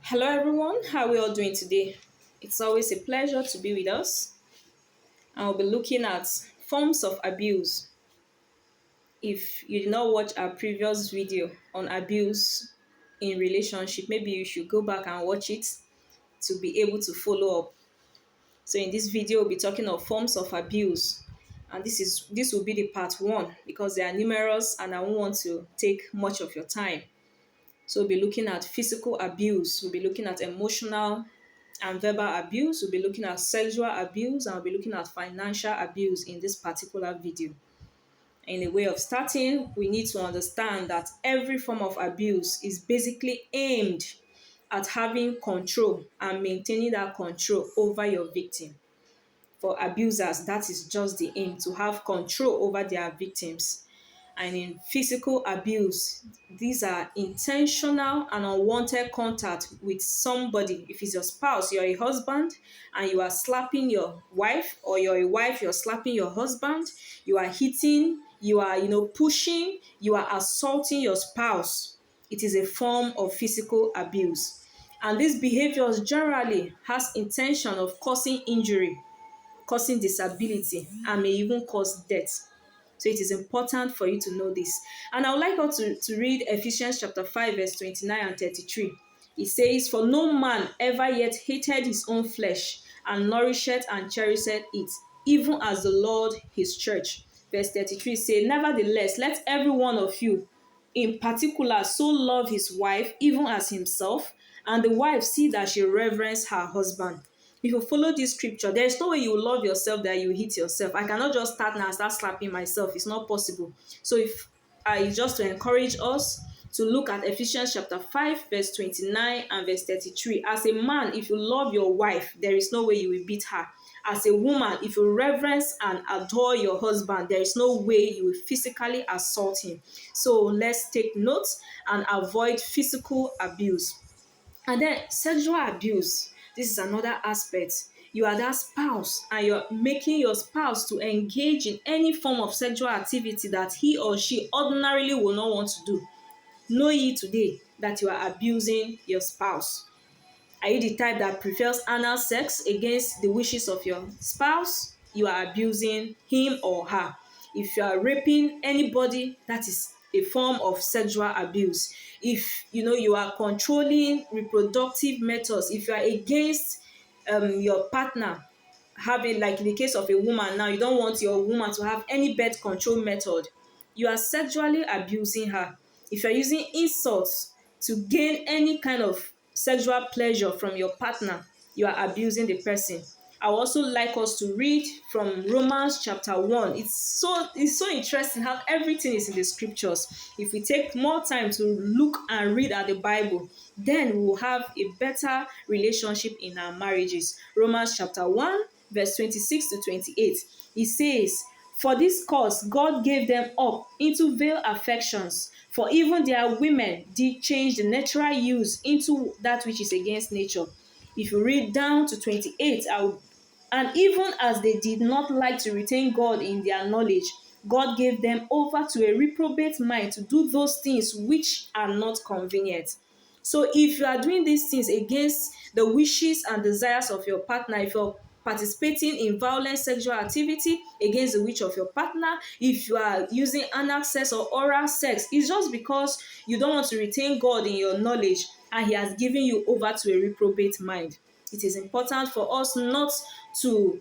Hello, everyone. How are we all doing today? It's always a pleasure to be with us. I'll be looking at forms of abuse. If you did not watch our previous video on abuse in relationship, maybe you should go back and watch it to be able to follow up. So in this video, we'll be talking of forms of abuse. And this will be the part one because they are numerous and I won't want to take much of your time. So we'll be looking at physical abuse, we'll be looking at emotional and verbal abuse, we'll be looking at sexual abuse, and we'll be looking at financial abuse in this particular video. In a way of starting, we need to understand that every form of abuse is basically aimed at having control and maintaining that control over your victim. For abusers, that is just the aim, to have control over their victims. And in physical abuse, these are intentional and unwanted contact with somebody. If it's your spouse, you're a husband and you are slapping your wife, or you're a wife, you're slapping your husband, you are hitting, you are, pushing, you are assaulting your spouse. It is a form of physical abuse. And these behaviors generally has intention of causing injury, causing disability, and may even cause death. So it is important for you to know this. And I would like us to read Ephesians chapter 5, verse 29 and 33. It says, "For no man ever yet hated his own flesh, and nourisheth and cherisheth it, even as the Lord his church." Verse 33 says, "Nevertheless, let every one of you in particular so love his wife, even as himself, and the wife see that she reverence her husband." If you follow this scripture, there is no way you will love yourself that you hit yourself. I cannot just start now and start slapping myself. It's not possible. So if I just to encourage us to look at Ephesians chapter 5, verse 29 and verse 33. As a man, if you love your wife, there is no way you will beat her. As a woman, if you reverence and adore your husband, there is no way you will physically assault him. So let's take note and avoid physical abuse. And then sexual abuse. This is another aspect. You are that spouse and you're making your spouse to engage in any form of sexual activity that he or she ordinarily will not want to do. Know ye today that you are abusing your spouse. Are you the type that prefers anal sex against the wishes of your spouse? You are abusing him or her. If you are raping anybody, that is a form of sexual abuse. If you are controlling reproductive methods, if you are against your partner having, like in the case of a woman now, you don't want your woman to have any birth control method, you are sexually abusing her. If you're using insults to gain any kind of sexual pleasure from your partner, you are abusing the person. I would also like us to read from Romans chapter 1. It's so interesting how everything is in the scriptures. If we take more time to look and read at the Bible, then we will have a better relationship in our marriages. Romans chapter 1, verse 26 to 28. It says, "For this cause God gave them up into veiled affections, for even their women did change the natural use into that which is against nature." If you read down to 28, "And even as they did not like to retain God in their knowledge, God gave them over to a reprobate mind to do those things which are not convenient." So if you are doing these things against the wishes and desires of your partner, if you're participating in violent sexual activity against the wish of your partner, if you are using anal sex or oral sex, it's just because you don't want to retain God in your knowledge and he has given you over to a reprobate mind. It is important for us not to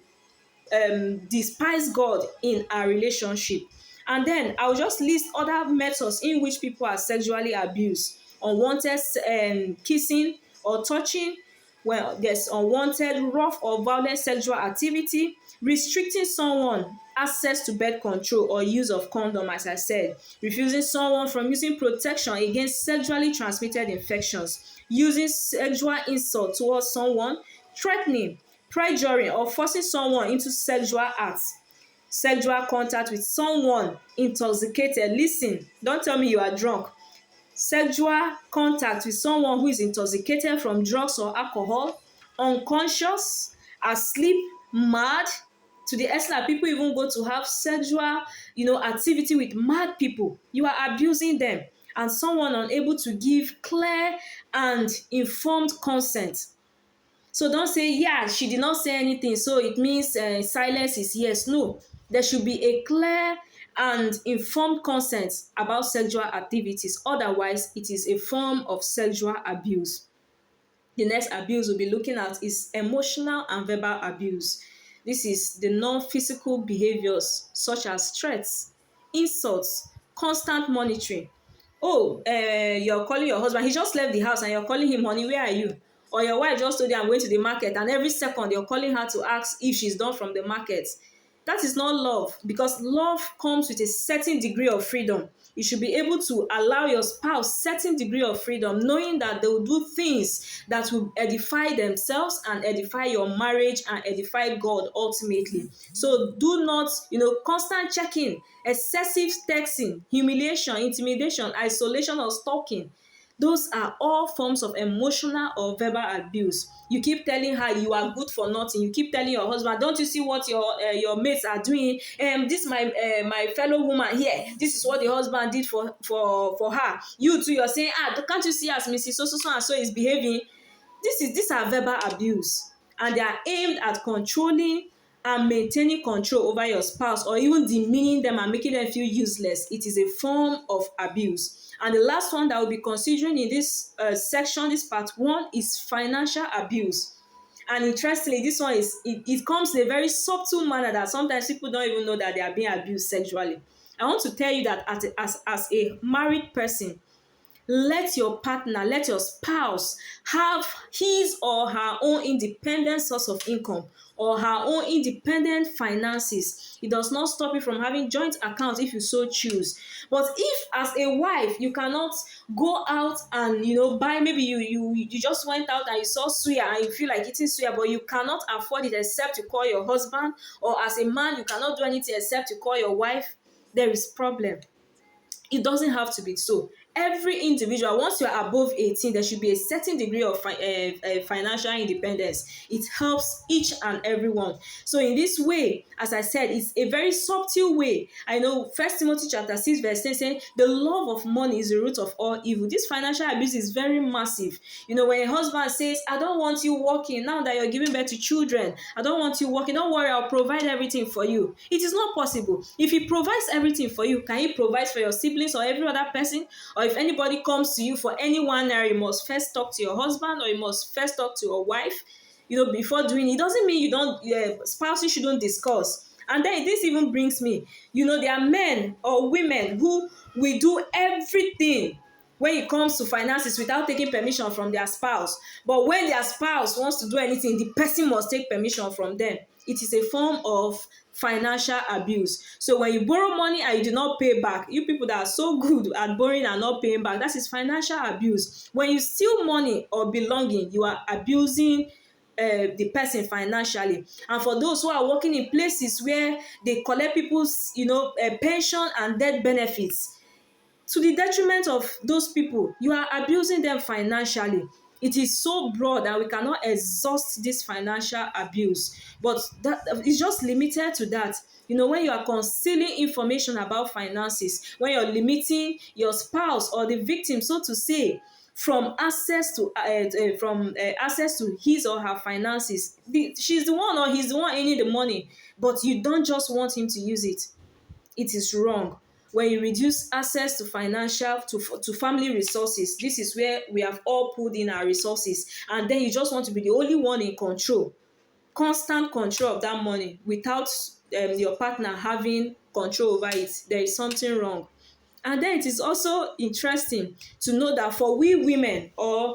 despise God in our relationship. And then I'll just list other methods in which people are sexually abused. Unwanted kissing or touching. Well, there's unwanted, rough or violent sexual activity. Restricting someone access to birth control or use of condom, as I said. Refusing someone from using protection against sexually transmitted infections. Using sexual insult towards someone. Threatening, pressuring or forcing someone into sexual acts. Sexual contact with someone intoxicated. Listen, don't tell me you are drunk. Sexual contact with someone who is intoxicated from drugs or alcohol, unconscious, asleep, mad, to the extent that people even go to have sexual activity with mad people. You are abusing them. and someone unable to give clear and informed consent. So don't say, yeah, she did not say anything, so it means silence is yes. No, there should be a clear and informed consent about sexual activities. Otherwise, it is a form of sexual abuse. The next abuse we'll be looking at is emotional and verbal abuse. This is the non-physical behaviors such as threats, insults, constant monitoring. Oh, you're calling your husband, he just left the house and you're calling him, honey, where are you? Or your wife just told you, I'm going to the market, and every second you're calling her to ask if she's done from the market. That is not love, because love comes with a certain degree of freedom. You should be able to allow your spouse certain degree of freedom, knowing that they will do things that will edify themselves and edify your marriage and edify God ultimately. So do not, constant checking, excessive texting, humiliation, intimidation, isolation, or stalking. Those are all forms of emotional or verbal abuse. You keep telling her you are good for nothing. You keep telling your husband, don't you see what your mates are doing? This my fellow woman here. This is what the husband did for her. You too, you're saying, can't you see as Mrs. So and so is behaving? These are verbal abuse, and they are aimed at controlling and maintaining control over your spouse, or even demeaning them and making them feel useless. It is a form of abuse. And the last one that we'll be considering in this section, this part one, is financial abuse. And interestingly, this one it comes in a very subtle manner that sometimes people don't even know that they are being abused sexually. I want to tell you that as a married person, let your partner, let your spouse have his or her own independent source of income or her own independent finances. It does not stop you from having joint accounts if you so choose. But if as a wife you cannot go out and buy, maybe you just went out and you saw suya and you feel like eating suya, but you cannot afford it except to call your husband, or as a man you cannot do anything except to call your wife, there is problem. It doesn't have to be so. Every individual, once you are above 18, there should be a certain degree of financial independence. It helps each and everyone. So in this way, as I said, it's a very subtle way. I know 1 Timothy chapter 6 verse 10 saying, the love of money is the root of all evil. This financial abuse is very massive. When a husband says, I don't want you working now that you're giving birth to children. I don't want you working. Don't worry, I'll provide everything for you. It is not possible. If he provides everything for you, can he provide for your siblings or every other person? Or if anybody comes to you for any 1 naira, you must first talk to your husband, or you must first talk to your wife, before doing it. It doesn't mean you don't, spouses shouldn't discuss. And then this even brings me, there are men or women who will do everything when it comes to finances without taking permission from their spouse. But when their spouse wants to do anything, the person must take permission from them. It is a form of financial abuse. So when you borrow money and you do not pay back, you people that are so good at borrowing and not paying back, that is financial abuse. When you steal money or belonging, you are abusing the person financially. And for those who are working in places where they collect people's pension and death benefits, to the detriment of those people, you are abusing them financially. It is so broad that we cannot exhaust this financial abuse, but that is just limited to that. When you are concealing information about finances, when you're limiting your spouse or the victim, so to say, from access to access to his or her finances. She's the one or he's the one earning the money, but you don't just want him to use it. It is wrong. When you reduce access to financial to family resources, this is where we have all pulled in our resources, and then you just want to be the only one in control, constant control of that money without your partner having control over it. There is something wrong. And then it is also interesting to know that for we women or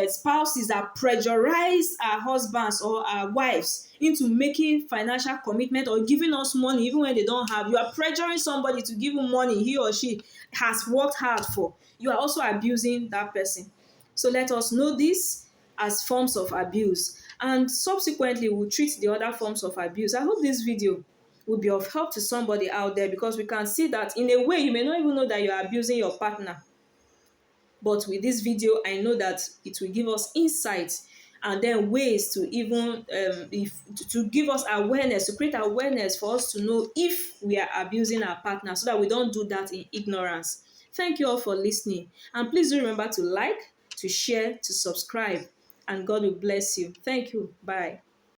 spouses that pressurize our husbands or our wives into making financial commitment or giving us money even when they don't have, you are pressuring somebody to give you money he or she has worked hard for. You are also abusing that person. So let us know this as forms of abuse, and subsequently we'll treat the other forms of abuse. I hope this video will be of help to somebody out there, because we can see that in a way you may not even know that you are abusing your partner, but with this video I know that it will give us insight and then ways to even to give us awareness, to create awareness for us to know if we are abusing our partner, so that we don't do that in ignorance. Thank you all for listening. And please do remember to like, to share, to subscribe, and God will bless you. Thank you. Bye.